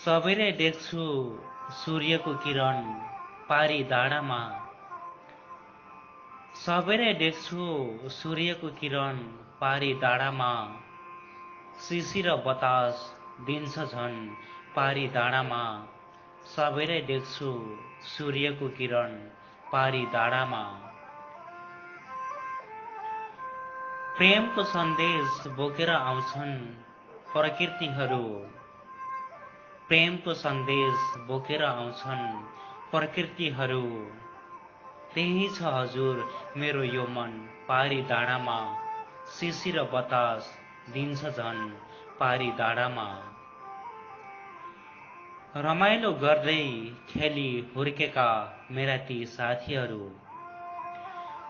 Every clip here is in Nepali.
सबैले देख्छु सूर्यको किरण पारी डाँडामा। सबैले देख्छु सूर्यको किरण पारी डाँडामा। शिशिर बतास दिन्छ झन् पारी डाँडामा। सबैले देख्छु सूर्यको किरण पारी डाँडामा। प्रेमको सन्देश बोकेर आउँछन् प्रकृतिहरू। प्रेमको सन्देश बोकेर आउँछन् प्रकृतिहरू। त्यही छ हजुर मेरो यो मन पारी डाँडामा। शिशिर बतास दिन्छ झन् पारी डाँडामा। रमाइलो गर्दै खेली हुर्केका मेरा ती साथीहरू।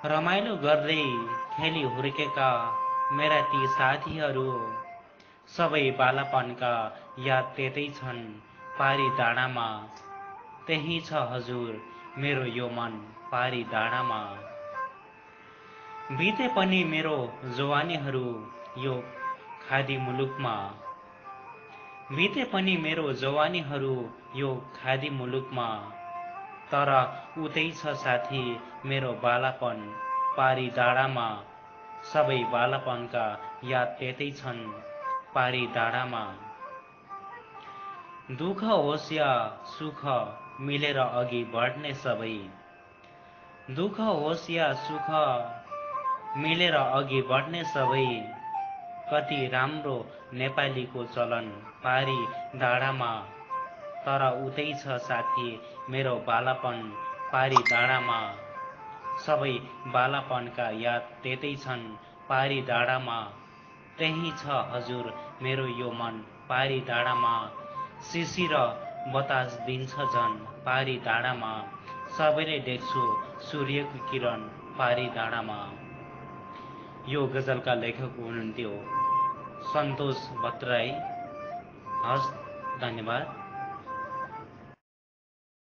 रमाइलो गर्दै खेली हुर्केका मेरा ती साथीहरू। सबै बालापनका याद त्यतै छन् पारी डाँडामा। त्यही छ हजुर मेरो यो मन पारी डाँडामा। बिते पनि मेरो जवानीहरू यो खादी मुलुकमा। बिते पनि मेरो जवानीहरू यो खादी मुलुकमा। तर उतै छ साथी मेरो बालापन पारी डाँडामा। सबै बालापनका याद त्यतै छन् पारी डाँडामा। दुःख होस् या सुख मिलेर अघि बढ्ने सबै। दुःख होस् या सुख मिलेर अघि बढ्ने सबै। कति राम्रो नेपालीको चलन पारी डाँडामा। तर उतै छ साथी मेरो बालापन पारी डाँडामा। सबै बालापनका याद त्यतै छन् पारी डाँडामा। त्यही छ हजुर मेरो यो मन पारी डाँडामा। शिशिर बतास दिन्छ झन् पारी डाँडामा। सबैले देख्छु सूर्यको किरण पारी डाँडामा। यो गजलका लेखक हुनुहुन्थ्यो सन्तोष भट्टराई। हस्, धन्यवाद।